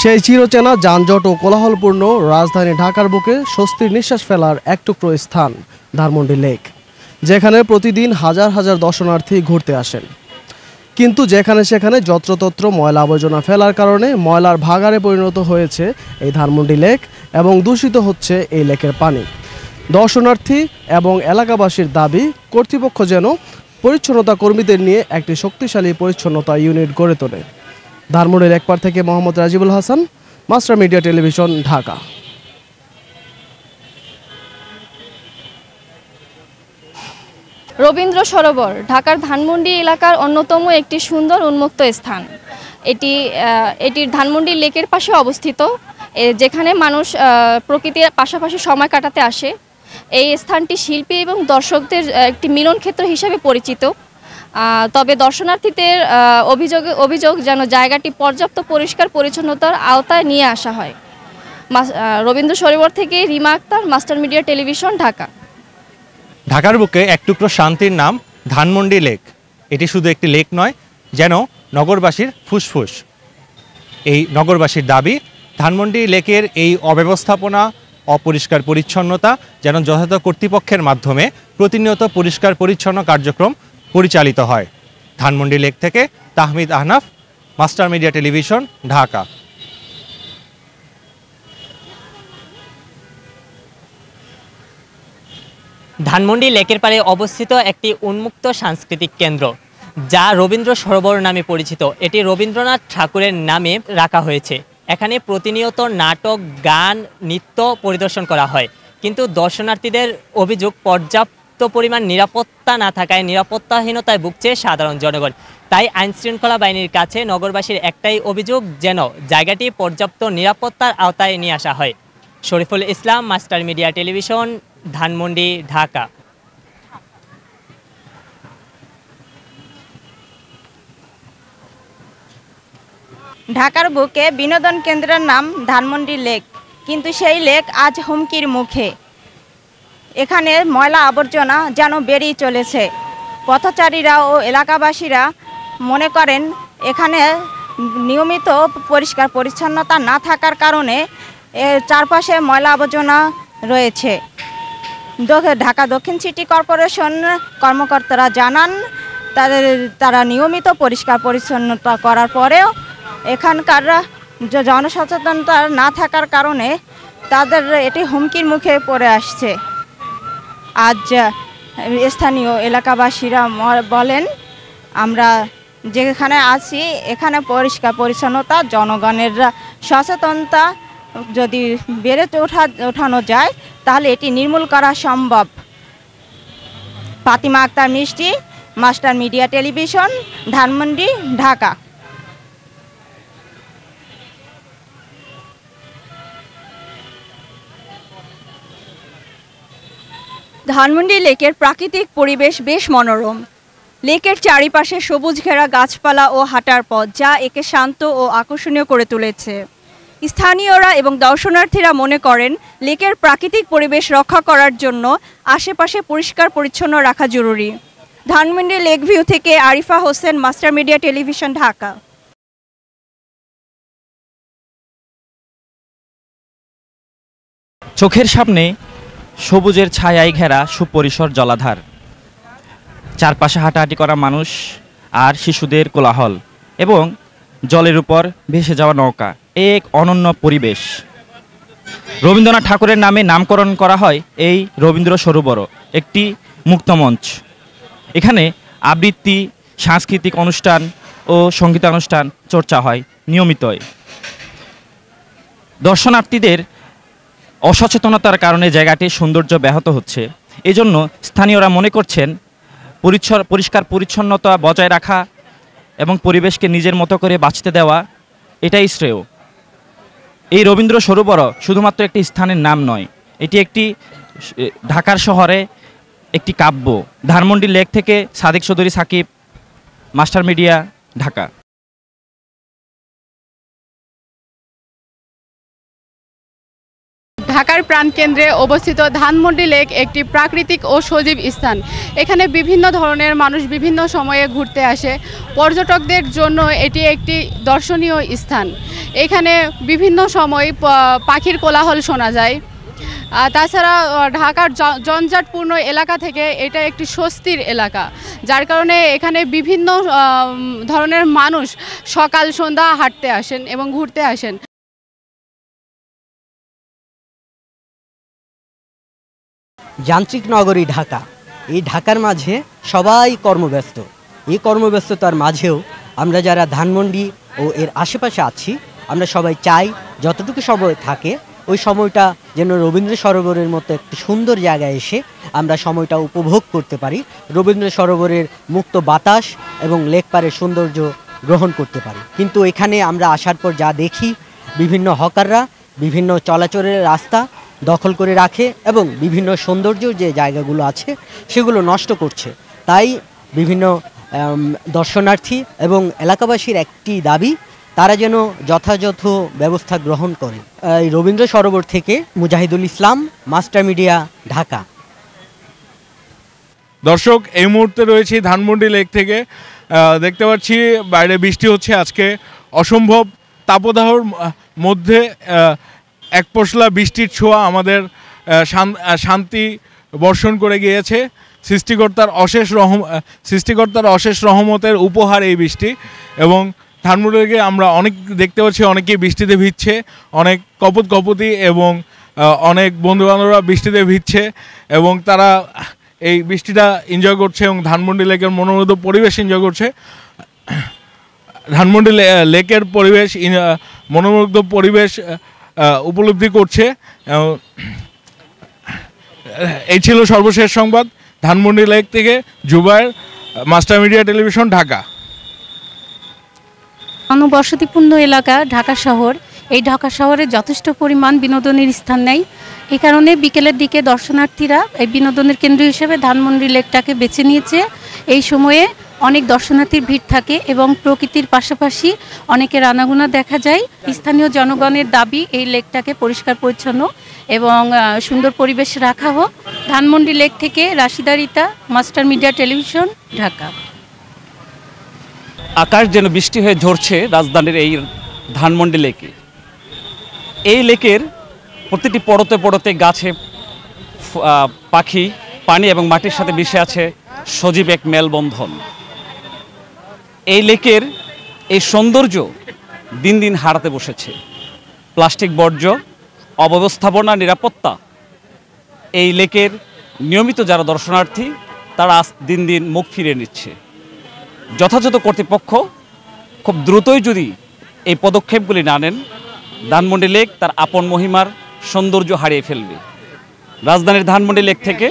সেই চিরচেনা যানজট ও কোলাহলপূর্ণ রাজধানী ঢাকার বুকে স্বস্তির নিঃশ্বাস ফেলার এক টুকরো স্থান ধানমন্ডি লেক, যেখানে প্রতিদিন হাজার হাজার দর্শনার্থী ঘুরতে আসেন। কিন্তু যেখানে সেখানে যত্রতত্র ময়লা আবর্জনা ফেলার কারণে ময়লার ভাগাড়ে পরিণত হয়েছে এই ধানমন্ডি লেক এবং দূষিত হচ্ছে এই লেকের পানি। দর্শনার্থী এবং এলাকাবাসীর দাবি, কর্তৃপক্ষ যেন পরিচ্ছন্নতা কর্মীদের নিয়ে একটি শক্তিশালী পরিচ্ছন্নতা ইউনিট গড়ে তোলে। ধানমন্ডির একপার থেকে Mohammad Rajibul Hasan, Master media television, Dhaka. Rabindra Sarobar ঢাকার ধানমন্ডি এলাকার অন্যতম একটি সুন্দর উন্মুক্ত স্থান। এটির ধানমন্ডি লেকের পাশে অবস্থিত, যেখানে মানুষ প্রকৃতির পাশাপাশি সময় কাটাতে আসে। এই স্থানটি শিল্পী এবং দর্শকদের একটি মিলন ক্ষেত্র হিসেবে পরিচিত। তবে দর্শনার্থীদের অভিযোগ যেন জায়গাটি পর্যাপ্ত পরিষ্কার পরিচ্ছন্নতার আওতায় নিয়ে আসা হয়। রবীন্দ্র সরোবর থেকে Rima Akter, master media television, Dhaka. ঢাকার বুকে এক টুকরো শান্তির নাম ধানমন্ডি লেক। এটি শুধু একটি লেক নয়, যেন নগরবাসীর ফুসফুস। এই নগরবাসীর দাবি, ধানমন্ডি লেকের এই অব্যবস্থাপনা, অপরিষ্কার পরিচ্ছন্নতা যেন যথাযথ কর্তৃপক্ষের মাধ্যমে প্রতিনিয়ত পরিষ্কার পরিচ্ছন্ন কার্যক্রম পরিচালিত হয়। ধানমন্ডি লেক থেকে Tahmid Ahnaf, master media television, Dhaka. Dhanmondi লেকের পাড়ে অবস্থিত একটি উন্মুক্ত সাংস্কৃতিক কেন্দ্র, যা রবীন্দ্র সরোবর নামে পরিচিত। এটি রবীন্দ্রনাথ ঠাকুরের নামে রাখা হয়েছে। এখানে প্রতিনিয়ত নাটক, গান, নৃত্য পরিদর্শন করা হয়। কিন্তু দর্শনার্থীদের অভিযোগ, পর্যাপ্ত পরিমাণ নিরাপত্তা না থাকায় নিরাপত্তাহীনতায় ভুগছে সাধারণ জনগণ। তাই আইনশৃঙ্খলা বাহিনীর কাছে নগরবাসীর একটাই অভিযোগ, যেন জায়গাটি পর্যাপ্ত নিরাপত্তার আওতায় নিয়ে আসা হয়। Shariful Islam, Master media Television, Dhanmondi, Dhaka. ঢাকার বুকে বিনোদন কেন্দ্রের নাম ধানমন্ডি লেক, কিন্তু সেই লেক আজ হুমকির মুখে। এখানে ময়লা আবর্জনা যেন বেরিয়ে চলেছে। পথচারীরা ও এলাকাবাসীরা মনে করেন এখানে নিয়মিত পরিষ্কার পরিচ্ছন্নতা না থাকার কারণে চারপাশে ময়লা আবর্জনা রয়েছে। ঢাকা দক্ষিণ সিটি কর্পোরেশন কর্মকর্তারা জানান, তারা নিয়মিত পরিষ্কার পরিচ্ছন্নতা করার পরেও এখানকার জনসচেতনতা না থাকার কারণে তাদের এটি হুমকির মুখে পড়ে আসছে। আজ স্থানীয় এলাকাবাসীরা বলেন, আমরা যেখানে আছি এখানে পরিষ্কার পরিচ্ছন্নতা, জনগণের সচেতনতা যদি বেড়ে ওঠানো যায় তাহলে এটি নির্মূল করা সম্ভব। ফাতিমা আক্তার মিষ্টি, master media Television, Dhanmondi, Dhaka. Dhanmondi লেকের প্রাকৃতিক পরিবেশ বেশ মনোরম। লেকের চারিপাশে সবুজ ঘেরা গাছপালা ও হাঁটার পথ, যা একে শান্ত ও আকর্ষণীয় করে তুলেছে। স্থানীয়রা এবং দর্শনার্থীরা মনে করেন লেকের প্রাকৃতিক পরিবেশ রক্ষা করার জন্য আশেপাশে পরিষ্কার পরিচ্ছন্ন রাখা জরুরি। ধানমন্ডি লেক ভিউ থেকে Arifa Hossain, master media television, Dhaka. চোখের সামনে সবুজের ছায়ায় ঘেরা সুপরিসর জলাধার, চারপাশে হাঁটাহাঁটি করা মানুষ আর শিশুদের কোলাহল এবং জলের উপর ভেসে যাওয়া নৌকা, এক অনন্য পরিবেশ। রবীন্দ্রনাথ ঠাকুরের নামে নামকরণ করা হয় এই রবীন্দ্র সরোবর, একটি মুক্তমঞ্চ। এখানে আবৃত্তি, সাংস্কৃতিক অনুষ্ঠান ও সঙ্গীতানুষ্ঠান চর্চা হয় নিয়মিতই। দর্শনার্থীদের অসচেতনতার কারণে জায়গাটির সৌন্দর্য ব্যাহত হচ্ছে। এজন্য স্থানীয়রা মনে করছেন পরিষ্কার পরিচ্ছন্নতা বজায় রাখা এবং পরিবেশকে নিজের মতো করে বাঁচতে দেওয়া, এটাই শ্রেয়। এই রবীন্দ্র সরোবর শুধুমাত্র একটি স্থানের নাম নয়, এটি একটি ঢাকার শহরে একটি কাব্য। ধানমন্ডি লেক থেকে সাদিক চৌধুরী, সাকিব, মাস্টার মিডিয়া, ঢাকা। ঢাকার প্রাণকেন্দ্রে অবস্থিত ধানমন্ডি লেক একটি প্রাকৃতিক ও সজীব স্থান। এখানে বিভিন্ন ধরনের মানুষ বিভিন্ন সময়ে ঘুরতে আসে। পর্যটকদের জন্য এটি একটি দর্শনীয় স্থান। এখানে বিভিন্ন সময় পাখির কোলাহল শোনা যায়। তাছাড়া ঢাকার জঞ্জাটপূর্ণ এলাকা থেকে এটা একটি স্বস্তির এলাকা, যার কারণে এখানে বিভিন্ন ধরনের মানুষ সকাল সন্ধ্যা হাঁটতে আসেন এবং ঘুরতে আসেন। যান্ত্রিক নগরী ঢাকা, এই ঢাকার মাঝে সবাই কর্মব্যস্ত। এই কর্মব্যস্ততার মাঝেও আমরা যারা ধানমন্ডি ও এর আশেপাশে আছি, আমরা সবাই চাই যতটুকু সময় থাকে ওই সময়টা যেন রবীন্দ্র সরোবরের মতো একটি সুন্দর জায়গায় এসে আমরা সময়টা উপভোগ করতে পারি, রবীন্দ্র সরোবরের মুক্ত বাতাস এবং লেক পাড়ের সৌন্দর্য গ্রহণ করতে পারি। কিন্তু এখানে আমরা আসার পর যা দেখি, বিভিন্ন হকাররা বিভিন্ন চলাচলের রাস্তা দখল করে রাখে এবং বিভিন্ন সৌন্দর্য যে জায়গাগুলো আছে সেগুলো নষ্ট করছে। তাই বিভিন্ন দর্শনার্থী এবং এলাকাবাসীর একটি দাবি, তারা যেন যথাযথ ব্যবস্থা গ্রহণ করে। রবীন্দ্র সরোবর থেকে মুজাহিদুল ইসলাম, মাস্টার মিডিয়া, ঢাকা। দর্শক, এই মুহূর্তে রয়েছি ধানমন্ডি লেক থেকে। দেখতে পাচ্ছি বাইরে বৃষ্টি হচ্ছে আজকে। অসম্ভব তাপদাহর মধ্যে এক পশলা বৃষ্টির ছোঁয়া আমাদের শান্তি বর্ষণ করে গিয়েছে। সৃষ্টিকর্তার অশেষ রহমতের উপহার এই বৃষ্টি। এবং ধানমন্ডি লেকে আমরা অনেক দেখতে পাচ্ছি অনেকেই বৃষ্টিতে ভিজছে, অনেক কপতি এবং অনেক বন্ধুবান্ধবরা বৃষ্টিতে ভিজছে এবং তারা এই বৃষ্টিটা এনজয় করছে এবং ধানমন্ডি লেকের মনোমুগ্ধ পরিবেশ এনজয় করছে। ধানমন্ডি লেকের পরিবেশ, মনোমুগ্ধ পরিবেশ উপলব্ধি করছে। এই ছিল সর্বশেষ সংবাদ। ধানমন্ডি লেক থেকে Zubair, Master media television, Dhaka. জনবসতিপূর্ণ এলাকা ঢাকা শহর। এই ঢাকা শহরে যথেষ্ট পরিমাণ বিনোদনের স্থান নেই। এই কারণে বিকেলের দিকে দর্শনার্থীরা এই বিনোদনের কেন্দ্র হিসেবে ধানমন্ডি লেকটাকে বেছে নিয়েছে। এই সময়ে অনেক দর্শনার্থীর ভিড় থাকে এবং প্রকৃতির পাশাপাশি অনেকের আনাগোনা দেখা যায়। স্থানীয় জনগণের দাবি এই লেকটাকে পরিষ্কার পরিচ্ছন্ন এবং সুন্দর পরিবেশ রাখা হোক। ধানমন্ডি লেক থেকে Rashida Rita, Master media television, Dhaka. আকাশ যেন বৃষ্টি হয়ে ঝরছে রাজধানীর এই ধানমন্ডি লেকে। এই লেকের প্রতিটি পড়তে পড়তে গাছে পাখি, পানি এবং মাটির সাথে মিশে আছে সজীব এক মেলবন্ধন। এই লেকের এই সৌন্দর্য দিন দিন হারাতে বসেছে। প্লাস্টিক বর্জ্য, অব্যবস্থাপনা, নিরাপত্তা, এই লেকের নিয়মিত যারা দর্শনার্থী তারা দিন দিন মুখ ফিরিয়ে নিচ্ছে। যথাযথ কর্তৃপক্ষ খুব দ্রুতই যদি এই পদক্ষেপগুলি না নেন, ধানমন্ডি লেক তার আপন মহিমার সৌন্দর্য হারিয়ে ফেলবে। রাজধানীর ধানমন্ডি লেক থেকে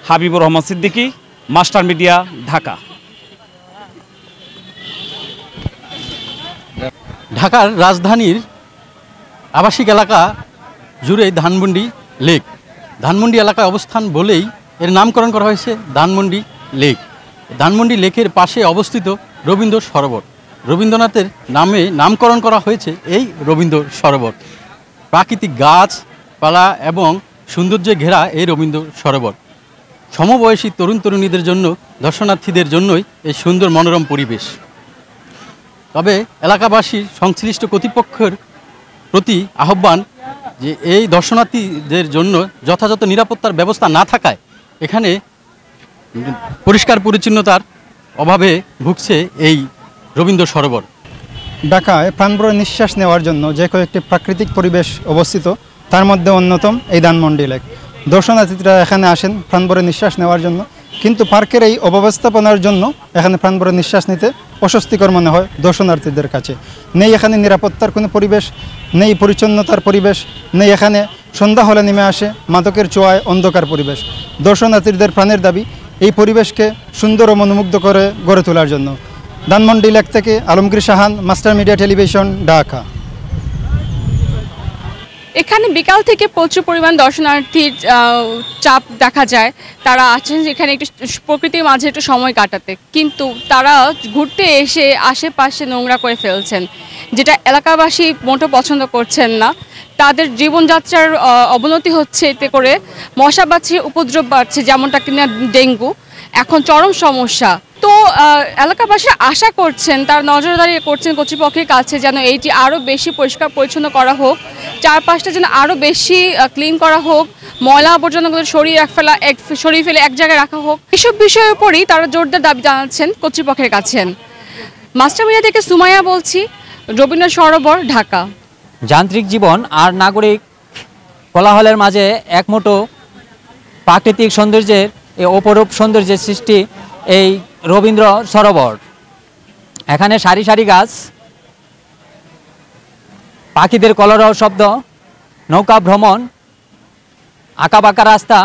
হাবিবুর রহমান সিদ্দিকী, মাস্টার মিডিয়া, ঢাকা। ঢাকার রাজধানীর আবাসিক এলাকা জুড়ে ধানমন্ডি লেক। ধানমন্ডি এলাকায় অবস্থান বলেই এর নামকরণ করা হয়েছে ধানমন্ডি লেক। ধানমন্ডি লেকের পাশে অবস্থিত রবীন্দ্র সরোবর। রবীন্দ্রনাথের নামে নামকরণ করা হয়েছে এই রবীন্দ্র সরোবর। প্রাকৃতিক গাছপালা এবং সৌন্দর্যে ঘেরা এই রবীন্দ্র সরোবর সমবয়সী তরুণ তরুণীদের জন্য, দর্শনার্থীদের জন্যই এই সুন্দর মনোরম পরিবেশ। তবে এলাকাবাসীর সংশ্লিষ্ট কর্তৃপক্ষের প্রতি আহ্বান যে এই দর্শনার্থীদের জন্য যথাযথ নিরাপত্তার ব্যবস্থা না থাকায় এখানে পরিষ্কার পরিচ্ছন্নতার অভাবে ভুগছে এই রবীন্দ্র সরোবর। ঢাকায় প্রাণভরে নিঃশ্বাস নেওয়ার জন্য যে কয়েকটি প্রাকৃতিক পরিবেশ অবস্থিত, তার মধ্যে অন্যতম এই ধানমন্ডি লেক। দর্শনার্থীরা এখানে আসেন প্রাণভরে নিঃশ্বাস নেওয়ার জন্য, কিন্তু পার্কের এই অব্যবস্থাপনার জন্য এখানে প্রাণভরে নিঃশ্বাস নিতে অস্বস্তিকর মনে হয় দর্শনার্থীদের কাছে। নেই এখানে নিরাপত্তার কোনো পরিবেশ, নেই পরিচ্ছন্নতার পরিবেশ, নেই এখানে সন্ধ্যা হলে নেমে আসে মাদকের ছোঁয়ায় অন্ধকার পরিবেশ। দর্শনার্থীদের প্রাণের দাবি এই পরিবেশকে সুন্দর ও মনোমুগ্ধ করে গড়ে তোলার জন্য। ধানমন্ডি লেক থেকে Alamgir Shahan, master media television, Dhaka. এখানে বিকাল থেকে প্রচুর পরিমাণ দর্শনার্থীর চাপ দেখা যায়। তারা আছেন যেখানে একটু প্রকৃতির মাঝে একটু সময় কাটাতে, কিন্তু তারা ঘুরতে এসে আশেপাশে নোংরা করে ফেলছেন, যেটা এলাকাবাসী মোটো পছন্দ করছেন না। তাদের জীবনযাত্রার অবনতি হচ্ছে, এতে করে মশা মাছির উপদ্রব বাড়ছে, যেমনটা কিনা ডেঙ্গু এখন চরম সমস্যা। তো এলাকাবাসী আশা করছেন, তার নজরদারি করছেন কর্তৃপক্ষের কাছে যেন এইটি আরও বেশি পরিষ্কার পরিচ্ছন্ন করা হোক, চারপাশটা যেন আরও বেশি ক্লিন করা হোক, ময়লা আবর্জনাগুলো সরিয়ে ফেলে এক জায়গায় রাখা হোক। এসব বিষয়ের উপরই তারা জোরদার দাবি জানাচ্ছেন কর্তৃপক্ষের কাছে। মাস্টার মিডিয়া থেকে সুমাইয়া বলছি, রবীন্দ্র সরোবর, ঢাকা। যান্ত্রিক জীবন আর নাগরিক কোলাহলের মাঝে একমুঠো প্রাকৃতিক সৌন্দর্যের এই অপরূপ সৌন্দর্যের সৃষ্টি এই রবীন্দ্র সরোবর। এখানে সারি সারি গাছ, পাখিদের কলরব শব্দ, নৌকা ভ্রমণ, আঁকাবাঁকা রাস্তা,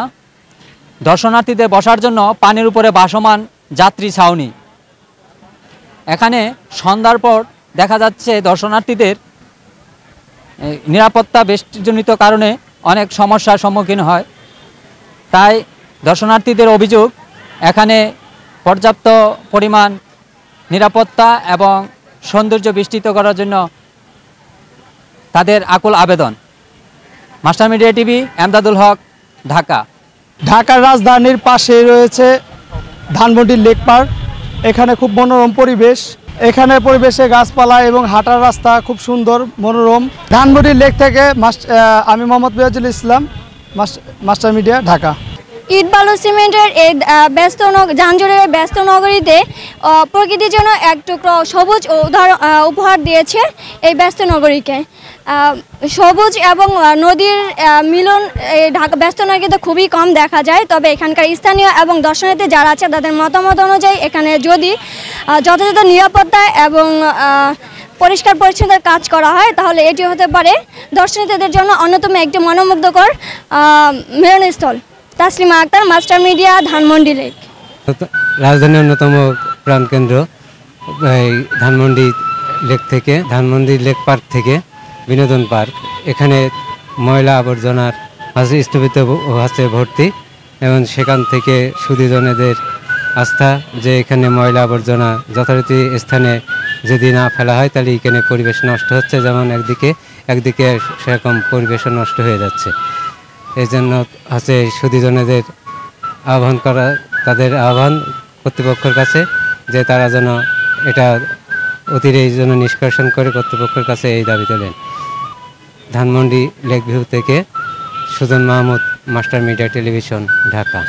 দর্শনার্থীদের বসার জন্য পানির উপরে ভাসমান যাত্রী ছাউনি। এখানে সন্ধ্যার পর দেখা যাচ্ছে দর্শনার্থীদের নিরাপত্তা বেষ্টনীজনিত কারণে অনেক সমস্যার সম্মুখীন হয়। তাই দর্শনার্থীদের অভিযোগ, এখানে পর্যাপ্ত পরিমাণ নিরাপত্তা এবং সৌন্দর্য বিস্তৃত করার জন্য তাদের আকুল আবেদন। মাস্টার মিডিয়া টিভি, এমদাদুল হক, ঢাকা। ঢাকার রাজধানীর পাশে রয়েছে ধানমন্ডি লেক পার্ক। এখানে খুব মনোরম পরিবেশ, এখানে পরিবেশে গাছপালা এবং হাঁটার রাস্তা খুব সুন্দর মনোরম। ধানমন্ডি লেক থেকে আমি মোহাম্মদ মিরাজুল ইসলাম, মাস্টার মিডিয়া, ঢাকা। ইট বালু সিমেন্টের এই ব্যস্ত যানজটের ব্যস্ত নগরীতে প্রকৃতির জন্য এক টুকরো সবুজ উপহার দিয়েছে এই ব্যস্ত নগরীকে। সবুজ এবং নদীর মিলন এই ঢাকা ব্যস্ত নগরীতে খুবই কম দেখা যায়। তবে এখানকার স্থানীয় এবং দর্শনার্থী যারা আছে তাদের মতামত অনুযায়ী এখানে যদি যথাযথ নিরাপত্তা এবং পরিষ্কার পরিচ্ছন্নতার কাজ করা হয়, তাহলে এটি হতে পারে দর্শনার্থীদের জন্য অন্যতম একটি মনোমুগ্ধকর মিলনস্থল। Taslima Akter, master Media, Dhanmondi lake. রাজধানীর অন্যতম প্রাণকেন্দ্র এই ধানমন্ডি লেক থেকে, ধানমন্ডি লেক পার্ক থেকে বিনোদন পার্ক। এখানে ময়লা আবর্জনার স্থগিত আছে ভর্তি, এবং সেখান থেকে সুধীজনেদের আস্থা যে এখানে ময়লা আবর্জনা যথারীতি স্থানে যদি না ফেলা হয় তাহলে এখানে পরিবেশ নষ্ট হচ্ছে, যেমন একদিকে সেরকম পরিবেশও নষ্ট হয়ে যাচ্ছে। এই জন্য হচ্ছে সুধীজনেদের আহ্বান করা, তাদের আহ্বান কর্তৃপক্ষের কাছে যে তারা যেন এটা অতিরে এই জন্য নিষ্কাশন করে কর্তৃপক্ষের কাছে এই দাবি তোলেন। ধানমন্ডি লেক ভিউ থেকে Sujan Mahmud, master media television, Dhaka.